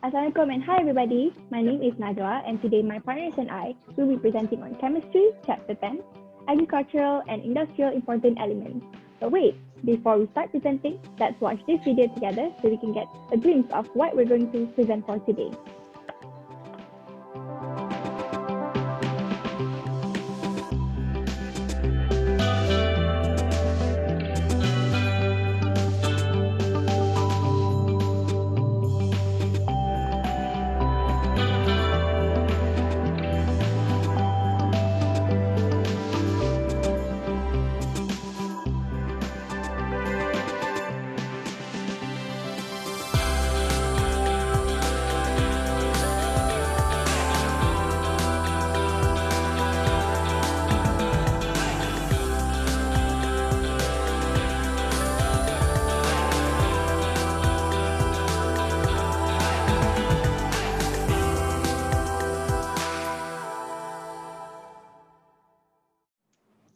Assalamualaikum and hi everybody. My name is Najwa and today my partners and I will be presenting on Chemistry, Chapter 10, Agricultural and Industrial Important Elements. But wait, before we start presenting, let's watch this video together so we can get a glimpse of what we're going to present for today.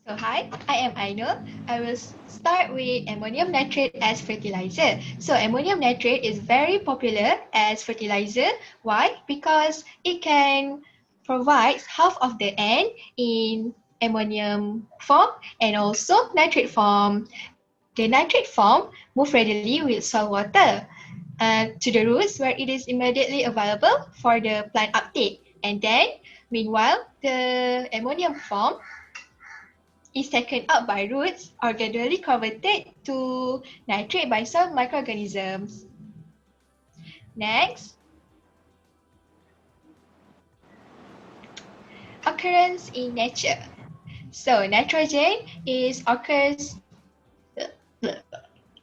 So hi, I am Ainul. I will start with ammonium nitrate as fertilizer. So ammonium nitrate is very popular as fertilizer. Why? Because it can provide half of the N in ammonium form and also nitrate form. The nitrate form move readily with soil water to the roots where it is immediately available for the plant uptake. And then, meanwhile, the ammonium form is taken up by roots or gradually converted to nitrate by some microorganisms. Next, occurrence in nature. So nitrogen occurs.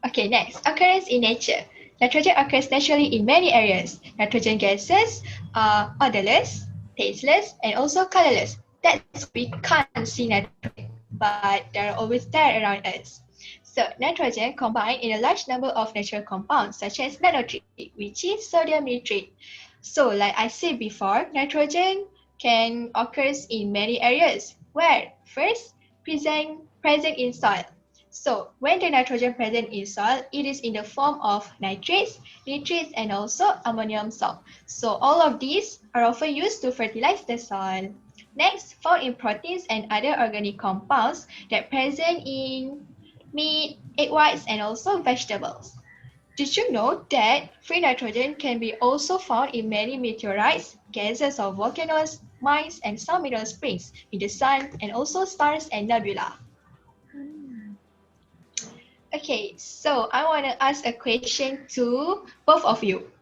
Okay, next, occurrence in nature. Nitrogen occurs naturally in many areas. Nitrogen gases are odorless, tasteless, and also colorless. That's why we can't see nitrogen, but they're always there around us. So nitrogen combined in a large number of natural compounds such as nitrate, which is sodium nitrate. So like I said before, nitrogen can occur in many areas. Where? First, present in soil. So when the nitrogen present in soil, it is in the form of nitrates, nitrates, and also ammonium salt. So all of these are often used to fertilize the soil. Next, found in proteins and other organic compounds that present in meat, egg whites, and also vegetables. Did you know that free nitrogen can be also found in many meteorites, gases of volcanoes, mines, and some mineral springs in the sun, and also stars and nebula? Okay, so I want to ask a question to both of you.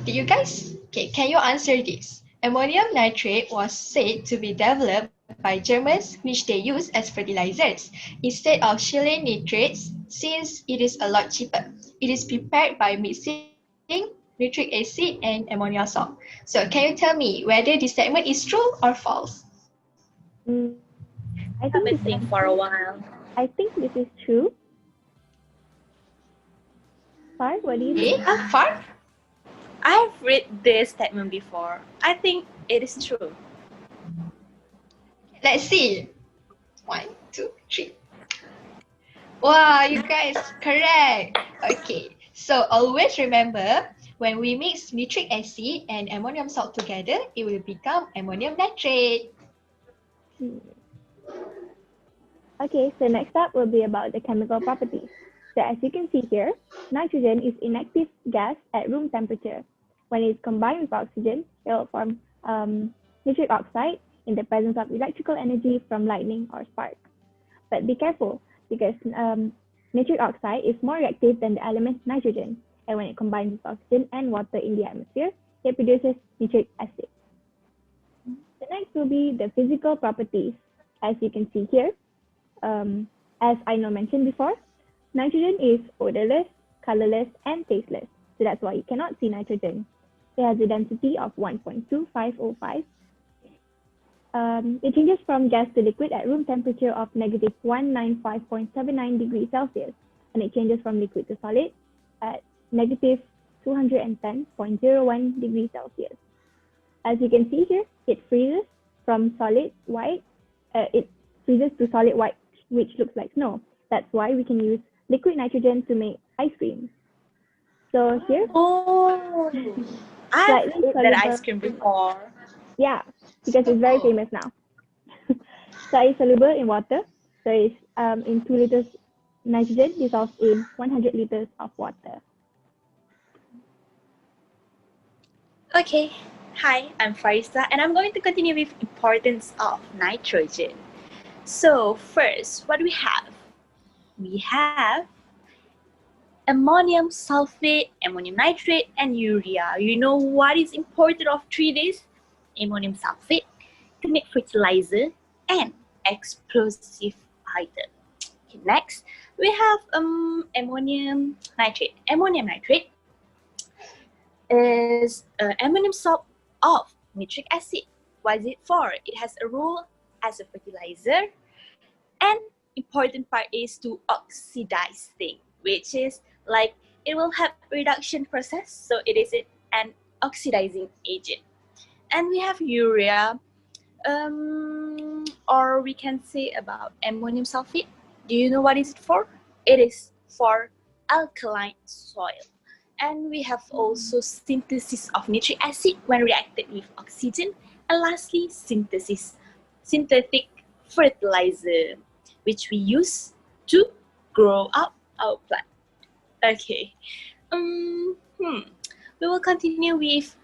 Can you answer this? Ammonium nitrate was said to be developed by Germans, which they use as fertilizers. Instead of shielding nitrates, since it is a lot cheaper, it is prepared by mixing nitric acid and ammonia salt. So can you tell me whether this statement is true or false? Mm, I I've think been this thinking for a while. is true. Far, what do you Okay, think? Far? I've read this statement before. I think it is true. Let's see. 1, 2, 3. Wow, you guys correct. Okay, so always remember when we mix nitric acid and ammonium salt together, it will become ammonium nitrate. Okay, so next up will be about the chemical properties. So as you can see here, nitrogen is inactive gas at room temperature. When it's combined with oxygen, it will form nitric oxide in the presence of electrical energy from lightning or spark. But be careful because nitric oxide is more reactive than the element nitrogen. And when it combines with oxygen and water in the atmosphere, it produces nitric acid. The next will be the physical properties. As you can see here, as I mentioned before, nitrogen is odorless, colorless, and tasteless. So that's why you cannot see nitrogen. It has a density of 1.2505. It changes from gas to liquid at room temperature of negative 195.79 degrees Celsius, and it changes from liquid to solid at negative 210.01 degrees Celsius. As you can see here, it freezes from solid white. It freezes to solid white, which looks like snow. That's why we can use liquid nitrogen to make ice cream. So here, Oh, I've Slightly ate that soluble. ice cream before. Yeah, because So it's very cool. famous now. Slightly soluble in water. So it's in 2 liters nitrogen dissolved in 100 liters of water. Okay, hi, I'm Farisa, and I'm going to continue with importance of nitrogen. So first, what do we have? We have ammonium sulfate, ammonium nitrate, and urea. You know what is important of three days? Ammonium sulfate to make fertilizer and explosive item. Okay, next, we have ammonium nitrate. Ammonium nitrate is ammonium salt of nitric acid. What is it for? It has a role as a fertilizer, and important part is to oxidize thing, which is like it will have reduction process, so it is an oxidizing agent. And we have urea, or we can say about ammonium sulfate. Do you know what is it for? It is for alkaline soil. And we have also synthesis of nitric acid when reacted with oxygen. And lastly, synthetic fertilizer, which we use to grow up our plant. Okay. We will continue with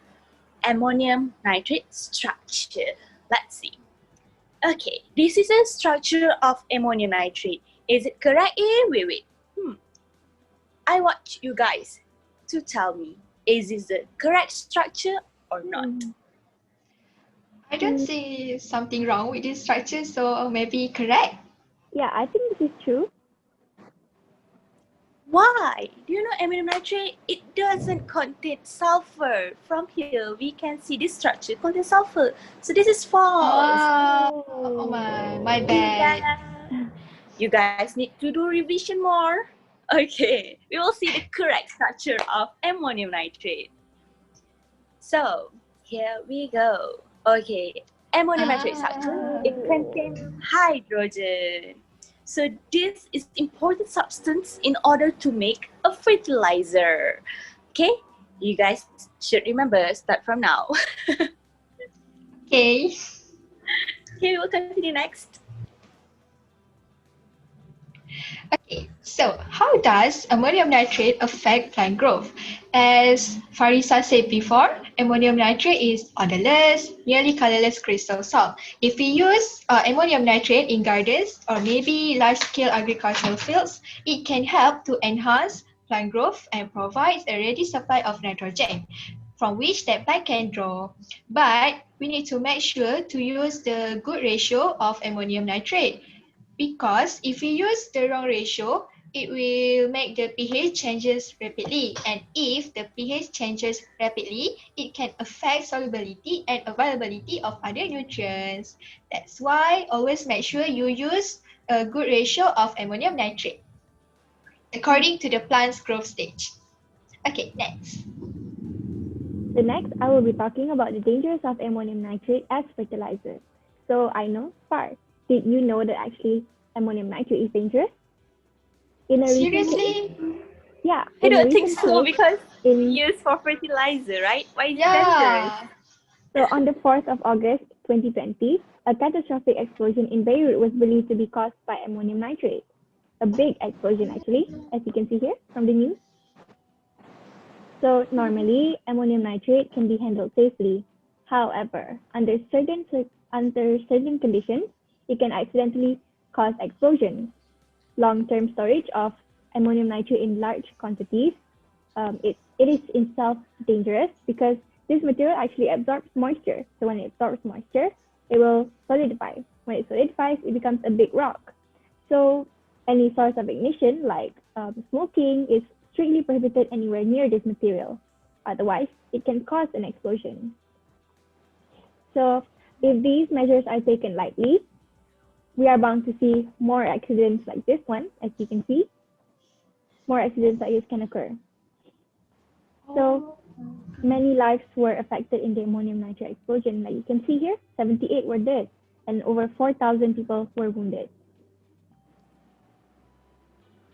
ammonium nitrate structure. Let's see. Okay, this is a structure of ammonium nitrate. Is it correct? Wait. I want you guys to tell me, is this the correct structure or not? I don't see something wrong with this structure, so maybe correct. Yeah, I think this is true. Why? Do you know ammonium nitrate? It doesn't contain sulfur. From here, we can see this structure contains sulfur. So this is false. Oh my bad. You guys need to do revision more. Okay, we will see the correct structure of ammonium nitrate. So here we go. Okay, ammonium nitrate structure, it contains hydrogen. So this is important substance in order to make a fertilizer. Okay, you guys should remember, start from now. Okay. Okay, we will continue next. Okay, so how does ammonium nitrate affect plant growth? As Farisa said before, ammonium nitrate is odorless, nearly colorless crystal salt. If we use ammonium nitrate in gardens or maybe large-scale agricultural fields, it can help to enhance plant growth and provides a ready supply of nitrogen from which that plant can draw. But we need to make sure to use the good ratio of ammonium nitrate, because if we use the wrong ratio, it will make the pH changes rapidly. And if the pH changes rapidly, it can affect solubility and availability of other nutrients. That's why always make sure you use a good ratio of ammonium nitrate according to the plant's growth stage. Okay, next. So next, I will be talking about the dangers of ammonium nitrate as fertilizer. So I know, Far, did you know that actually ammonium nitrate is dangerous? In a recent case, Seriously? yeah, I in a don't think recent so case, because in used for fertilizer, right? Why is it dangerous? Yeah. so on the 4th of August 2020, a catastrophic explosion in Beirut was believed to be caused by ammonium nitrate. A big explosion actually, as you can see here from the news. So normally, ammonium nitrate can be handled safely. However, under certain conditions, it can accidentally cause explosions. Long-term storage of ammonium nitrate in large quantities, it is itself dangerous because this material actually absorbs moisture. So when it absorbs moisture, it will solidify. When it solidifies, it becomes a big rock. So any source of ignition, like smoking, is strictly prohibited anywhere near this material. Otherwise, it can cause an explosion. So if these measures are taken lightly, we are bound to see more accidents like this one, as you can see. More accidents like this can occur. So many lives were affected in the ammonium nitrate explosion. Like you can see here, 78 were dead and over 4,000 people were wounded.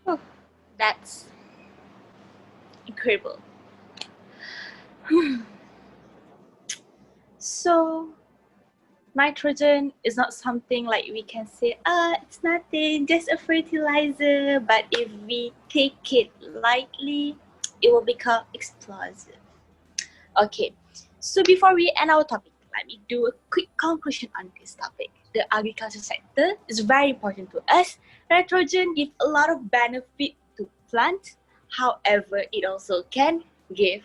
Oh, that's incredible. So nitrogen is not something like we can say, it's nothing, just a fertilizer. But if we take it lightly, it will become explosive. Okay, so before we end our topic, let me do a quick conclusion on this topic. The agriculture sector is very important to us. Nitrogen gives a lot of benefit to plants. However, it also can give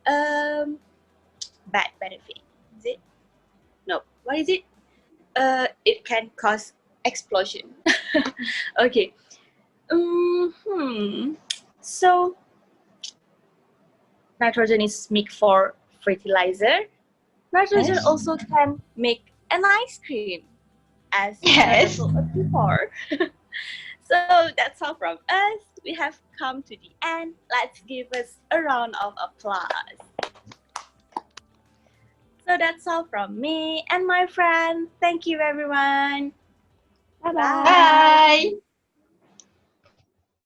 bad benefit. Is it? No. What is it? It can cause explosion. Okay. So nitrogen is made for fertilizer. Nitrogen Yes. also can make an ice cream, as Yes. told us before. So that's all from us. We have come to the end. Let's give us a round of applause. So that's all from me and my friend. Thank you, everyone. Bye-bye. Bye. Bye.